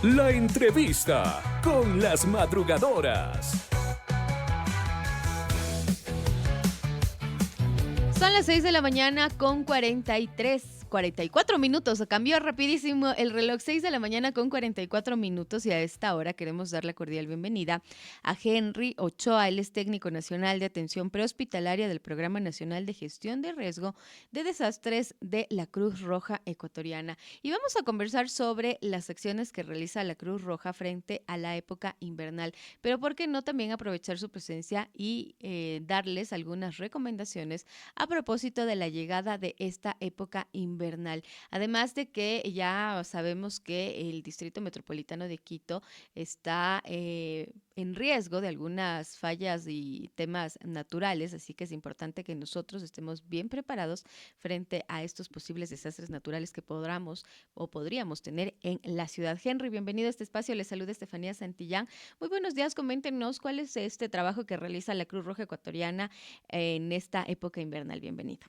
La entrevista con las madrugadoras. Son las 6 de la mañana con 44 minutos. Cambió rapidísimo el reloj. 6 de la mañana con 44 minutos y a esta hora queremos dar la cordial bienvenida a Henry Ochoa. Él es técnico nacional de atención prehospitalaria del Programa Nacional de Gestión de Riesgo de Desastres de la Cruz Roja Ecuatoriana. Y vamos a conversar sobre las acciones que realiza la Cruz Roja frente a la época invernal. Pero ¿por qué no también aprovechar su presencia y darles algunas recomendaciones a propósito de la llegada de esta época invernal? Además de que ya sabemos que el Distrito Metropolitano de Quito está en riesgo de algunas fallas y temas naturales, así que es importante que nosotros estemos bien preparados frente a estos posibles desastres naturales que podríamos tener en la ciudad. Henry, bienvenido a este espacio. Le saluda Estefanía Santillán. Muy buenos días. Coméntenos cuál es este trabajo que realiza la Cruz Roja Ecuatoriana en esta época invernal. Bienvenido.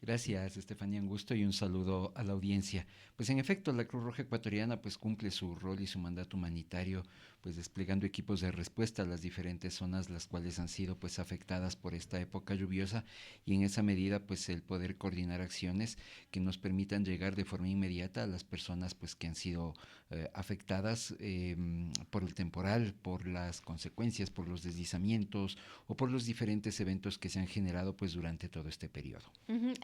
Gracias, Estefanía, un gusto y un saludo a la audiencia. Pues en efecto, la Cruz Roja Ecuatoriana pues cumple su rol y su mandato humanitario, pues desplegando equipos de respuesta a las diferentes zonas las cuales han sido pues afectadas por esta época lluviosa y en esa medida pues el poder coordinar acciones que nos permitan llegar de forma inmediata a las personas pues que han sido afectadas por el temporal, por las consecuencias, por los deslizamientos o por los diferentes eventos que se han generado pues durante todo este periodo.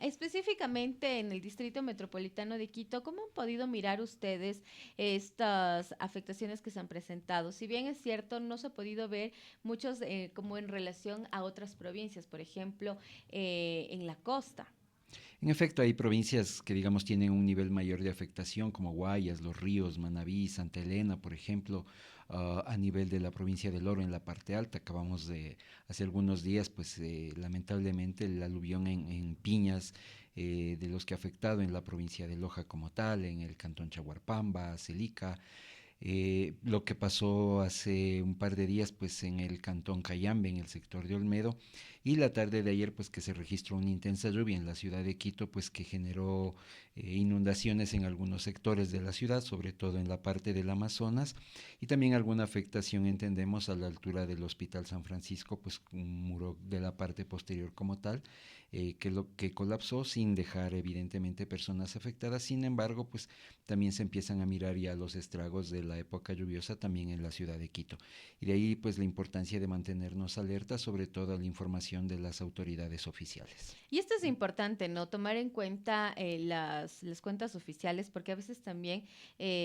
Específicamente en el Distrito Metropolitano de Quito, ¿cómo han podido mirar ustedes estas afectaciones que se han presentado? Si bien es cierto, no se ha podido ver muchos como en relación a otras provincias, por ejemplo, en la costa. En efecto, hay provincias que, digamos, tienen un nivel mayor de afectación, como Guayas, Los Ríos, Manabí, Santa Elena, por ejemplo, a nivel de la provincia del Oro en la parte alta. Acabamos de, hace algunos días, pues lamentablemente, el aluvión en Piñas, de los que ha afectado en la provincia de Loja como tal, en el cantón Chaguarpamba, Celica. Lo que pasó hace un par de días pues en el cantón Cayambe, en el sector de Olmedo, y la tarde de ayer pues que se registró una intensa lluvia en la ciudad de Quito pues que generó inundaciones en algunos sectores de la ciudad, sobre todo en la parte del Amazonas, y también alguna afectación entendemos a la altura del Hospital San Francisco, pues un muro de la parte posterior como tal, que colapsó sin dejar evidentemente personas afectadas. Sin embargo pues también se empiezan a mirar ya los estragos de la época lluviosa también en la ciudad de Quito. Y de ahí pues la importancia de mantenernos alertas sobre todo a la información de las autoridades oficiales. Y esto es importante, ¿no? Tomar en cuenta las cuentas oficiales, porque a veces también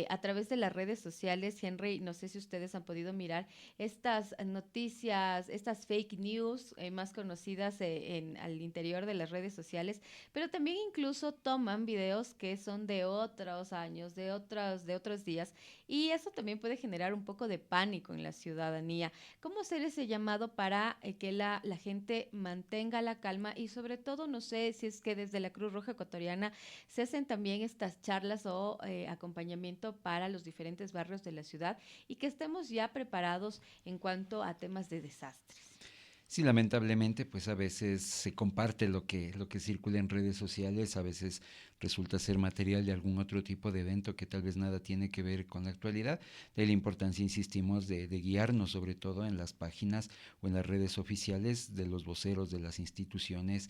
a través de las redes sociales, Henry, no sé si ustedes han podido mirar estas noticias, estas fake news más conocidas al interior de las redes sociales, pero también incluso toman videos que son de otros años, de otros días, y eso también puede generar un poco de pánico en la ciudadanía. ¿Cómo hacer ese llamado para que la gente mantenga la calma y sobre todo, no sé si es que desde la Cruz Roja Ecuatoriana se hacen también estas charlas o acompañamiento para los diferentes barrios de la ciudad y que estemos ya preparados en cuanto a temas de desastres? Sí, lamentablemente, pues a veces se comparte lo que circula en redes sociales, a veces resulta ser material de algún otro tipo de evento que tal vez nada tiene que ver con la actualidad. De la importancia, insistimos, de guiarnos sobre todo en las páginas o en las redes oficiales de los voceros de las instituciones,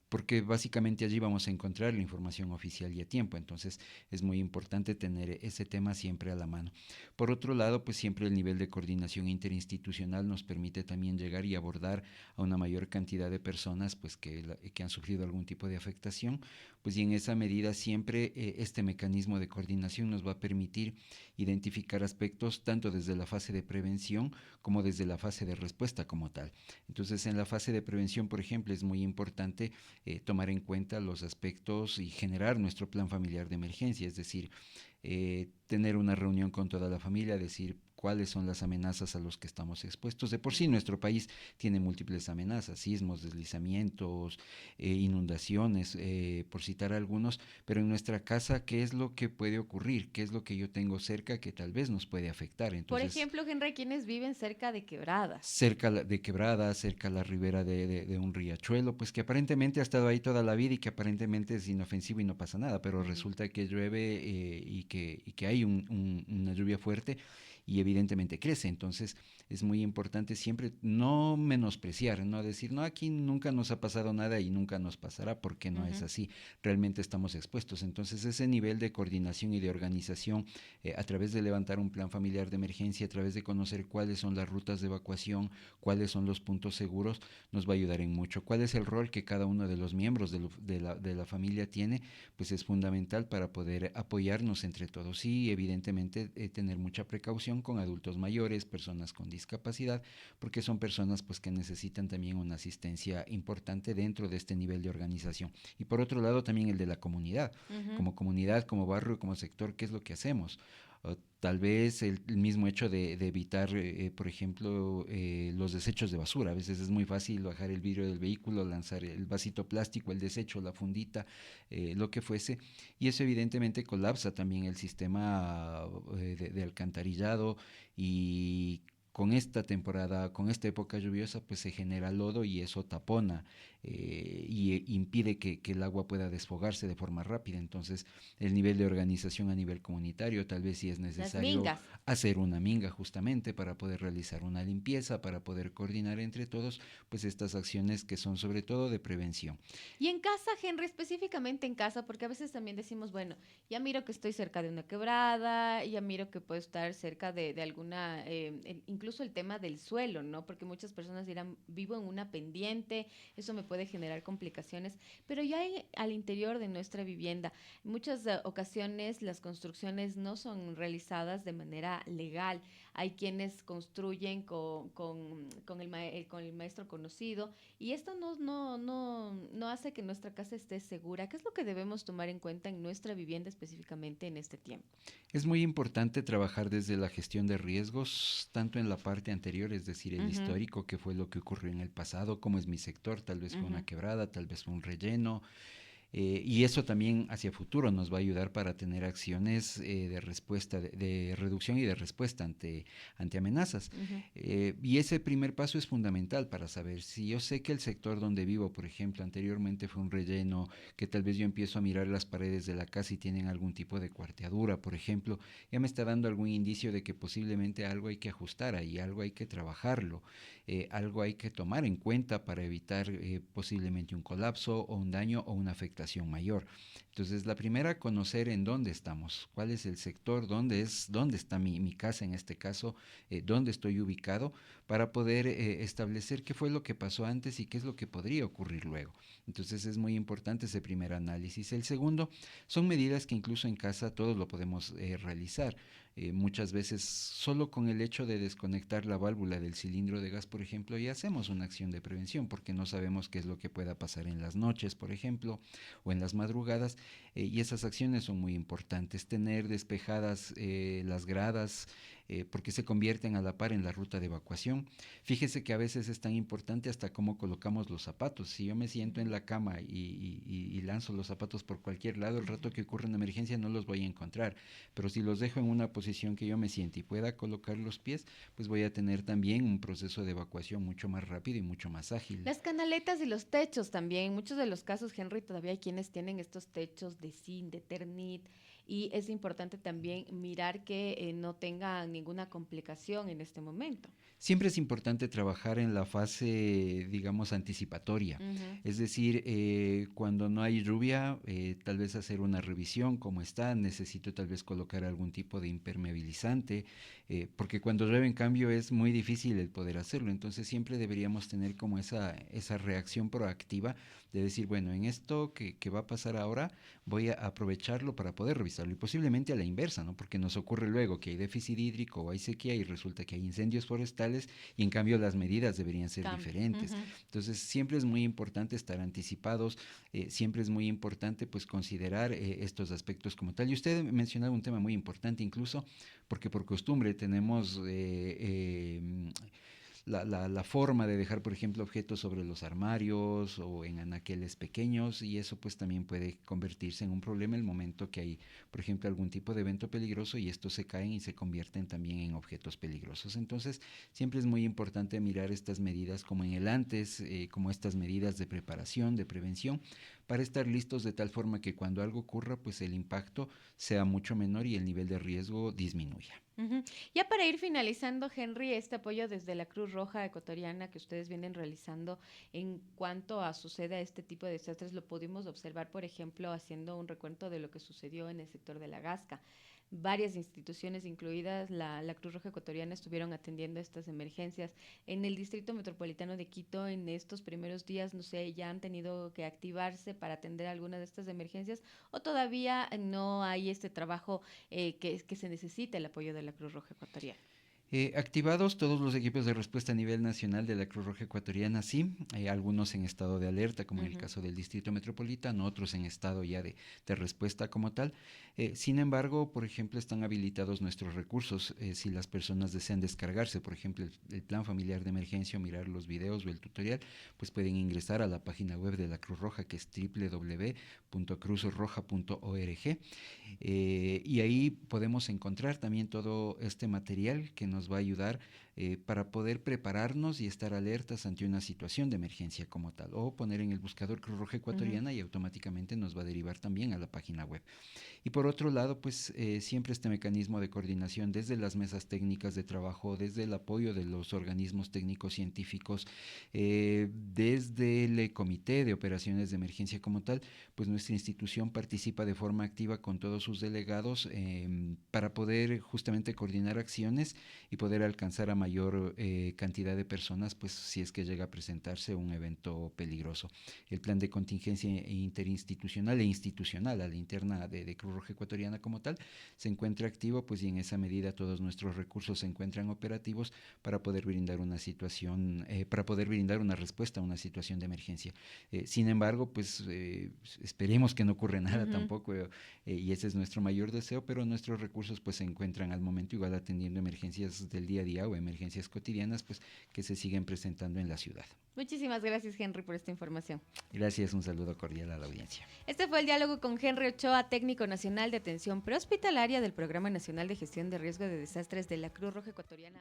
porque básicamente allí vamos a encontrar la información oficial y a tiempo, entonces es muy importante tener ese tema siempre a la mano. Por otro lado, pues siempre el nivel de coordinación interinstitucional nos permite también llegar y abordar a una mayor cantidad de personas pues que han sufrido algún tipo de afectación, pues y en esa medida siempre este mecanismo de coordinación nos va a permitir identificar aspectos tanto desde la fase de prevención como desde la fase de respuesta como tal. Entonces en la fase de prevención, por ejemplo, es muy importante tomar en cuenta los aspectos y generar nuestro plan familiar de emergencia, es decir, tener una reunión con toda la familia, decir cuáles son las amenazas a los que estamos expuestos. De por sí nuestro país tiene múltiples amenazas, sismos, deslizamientos, inundaciones, por citar algunos, pero en nuestra casa, ¿qué es lo que puede ocurrir? ¿Qué es lo que yo tengo cerca que tal vez nos puede afectar? Por Entonces, ejemplo, Henry, quienes viven cerca de quebradas. cerca de quebradas, cerca a la ribera de un riachuelo, pues que aparentemente ha estado ahí toda la vida y que aparentemente es inofensivo y no pasa nada, pero resulta que llueve y que hay una lluvia fuerte y evidentemente crece. Entonces es muy importante siempre no menospreciar, no decir, no, aquí nunca nos ha pasado nada y nunca nos pasará, porque no es así. Realmente estamos expuestos. Entonces ese nivel de coordinación y de organización a través de levantar un plan familiar de emergencia, a través de conocer cuáles son las rutas de evacuación, cuáles son los puntos seguros, nos va a ayudar en mucho. ¿Cuál es el rol que cada uno de los miembros de la familia tiene? Pues es fundamental para poder apoyarnos entre todos y evidentemente tener mucha precaución con adultos mayores, personas con discapacidad, porque son personas pues que necesitan también una asistencia importante dentro de este nivel de organización. Y por otro lado también el de la comunidad, como barrio, como sector, ¿qué es lo que hacemos? O tal vez el mismo hecho de evitar, por ejemplo, los desechos de basura. A veces es muy fácil bajar el vidrio del vehículo, lanzar el vasito plástico, el desecho, la fundita, lo que fuese, y eso evidentemente colapsa también el sistema de alcantarillado y con esta temporada, con esta época lluviosa, pues se genera lodo y eso tapona y impide que el agua pueda desfogarse de forma rápida. Entonces, el nivel de organización a nivel comunitario, tal vez sí es Las necesario mingas. hacer una minga justamente para poder realizar una limpieza, para poder coordinar entre todos, pues estas acciones que son sobre todo de prevención. Y en casa, Henry, específicamente en casa, porque a veces también decimos, bueno, ya miro que estoy cerca de una quebrada, ya miro que puedo estar cerca de alguna, incluso el tema del suelo, ¿no? Porque muchas personas dirán, vivo en una pendiente, eso me puede generar complicaciones, pero ya al interior de nuestra vivienda, en muchas ocasiones las construcciones no son realizadas de manera legal. Hay quienes construyen con el maestro conocido y esto no hace que nuestra casa esté segura. ¿Qué es lo que debemos tomar en cuenta en nuestra vivienda específicamente en este tiempo? Es muy importante trabajar desde la gestión de riesgos, tanto en la parte anterior, es decir, el Ujú, histórico, que fue lo que ocurrió en el pasado, cómo es mi sector, tal vez fue ujú. una quebrada, tal vez fue un relleno, y eso también hacia futuro nos va a ayudar para tener acciones de respuesta, de reducción y de respuesta ante amenazas. Ujú. Y ese primer paso es fundamental para saber si yo sé que el sector donde vivo, por ejemplo, anteriormente fue un relleno, que tal vez yo empiezo a mirar las paredes de la casa y tienen algún tipo de cuarteadura, por ejemplo, ya me está dando algún indicio de que posiblemente algo hay que ajustar ahí, algo hay que trabajarlo, algo hay que tomar en cuenta para evitar posiblemente un colapso o un daño o una afectación mayor. Entonces, la primera, conocer en dónde estamos, cuál es el sector, dónde está mi casa en este caso, dónde estoy ubicado, para poder establecer qué fue lo que pasó antes y qué es lo que podría ocurrir luego. Entonces, es muy importante ese primer análisis. El segundo, son medidas que incluso en casa todos lo podemos realizar. Muchas veces solo con el hecho de desconectar la válvula del cilindro de gas, por ejemplo, ya hacemos una acción de prevención porque no sabemos qué es lo que pueda pasar en las noches, por ejemplo, o en las madrugadas, y esas acciones son muy importantes. Tener despejadas las gradas, porque se convierten a la par en la ruta de evacuación. Fíjese que a veces es tan importante hasta cómo colocamos los zapatos. Si yo me siento en la cama y lanzo los zapatos por cualquier lado, el rato que ocurre una emergencia no los voy a encontrar, pero si los dejo en una posición que yo me siente y pueda colocar los pies, pues voy a tener también un proceso de evacuación mucho más rápido y mucho más ágil. Las canaletas y los techos también. En muchos de los casos, Henry, todavía hay quienes tienen estos techos de zinc, de ternit, y es importante también mirar que no tengan ninguna complicación en este momento. Siempre es importante trabajar en la fase, digamos, anticipatoria. Ujú. Es decir, cuando no hay lluvia, tal vez hacer una revisión, cómo está, necesito tal vez colocar algún tipo de impermeabilizante, porque cuando llueve en cambio es muy difícil el poder hacerlo. Entonces siempre deberíamos tener como esa reacción proactiva de decir, bueno, en esto que va a pasar ahora, voy a aprovecharlo para poder revisar realizarlo. Y posiblemente a la inversa, ¿no? Porque nos ocurre luego que hay déficit hídrico o hay sequía y resulta que hay incendios forestales y en cambio las medidas deberían ser diferentes. Entonces siempre es muy importante estar anticipados, siempre es muy importante pues considerar estos aspectos como tal. Y usted mencionaba un tema muy importante incluso porque por costumbre tenemos la forma de dejar, por ejemplo, objetos sobre los armarios o en anaqueles pequeños y eso pues también puede convertirse en un problema el momento que hay, por ejemplo, algún tipo de evento peligroso y estos se caen y se convierten también en objetos peligrosos. Entonces, siempre es muy importante mirar estas medidas como en el antes, como estas medidas de preparación, de prevención, para estar listos de tal forma que cuando algo ocurra, pues el impacto sea mucho menor y el nivel de riesgo disminuya. Ya para ir finalizando, Henry, este apoyo desde la Cruz Roja Ecuatoriana que ustedes vienen realizando en cuanto a sucede este tipo de desastres, lo pudimos observar, por ejemplo, haciendo un recuento de lo que sucedió en el sector de La Gasca. Varias instituciones, incluidas la Cruz Roja Ecuatoriana, estuvieron atendiendo estas emergencias. En el Distrito Metropolitano de Quito, en estos primeros días, no sé, ya han tenido que activarse para atender alguna de estas emergencias o todavía no hay este trabajo que se necesita el apoyo de la Cruz Roja Ecuatoriana. Activados todos los equipos de respuesta a nivel nacional de la Cruz Roja Ecuatoriana, sí, algunos en estado de alerta, como en el caso del Distrito Metropolitano, otros en estado ya de respuesta como tal. Sin embargo, por ejemplo, están habilitados nuestros recursos. Si las personas desean descargarse, por ejemplo, el plan familiar de emergencia o mirar los videos o el tutorial, pues pueden ingresar a la página web de la Cruz Roja, que es www.cruzroja.org. Y ahí podemos encontrar también todo este material que nos va a ayudar para poder prepararnos y estar alertas ante una situación de emergencia como tal, o poner en el buscador Cruz Roja Ecuatoriana y automáticamente nos va a derivar también a la página web. Y por otro lado, pues siempre este mecanismo de coordinación desde las mesas técnicas de trabajo, desde el apoyo de los organismos técnicos científicos, desde el Comité de Operaciones de Emergencia como tal, pues nuestra institución participa de forma activa con todos sus delegados para poder justamente coordinar acciones y poder alcanzar a mayor cantidad de personas, pues si es que llega a presentarse un evento peligroso. El plan de contingencia interinstitucional e institucional a la interna de Cruz Roja Ecuatoriana como tal se encuentra activo, pues y en esa medida todos nuestros recursos se encuentran operativos para poder brindar una situación, para poder brindar una respuesta a una situación de emergencia. Sin embargo, pues esperemos que no ocurra nada tampoco y ese es nuestro mayor deseo, pero nuestros recursos pues se encuentran al momento igual atendiendo emergencias del día a día o emergencias cotidianas pues que se siguen presentando en la ciudad. Muchísimas gracias, Henry, por esta información. Gracias, un saludo cordial a la audiencia. Este fue el diálogo con Henry Ochoa, técnico nacional de atención prehospitalaria del Programa Nacional de Gestión de Riesgo de Desastres de la Cruz Roja Ecuatoriana.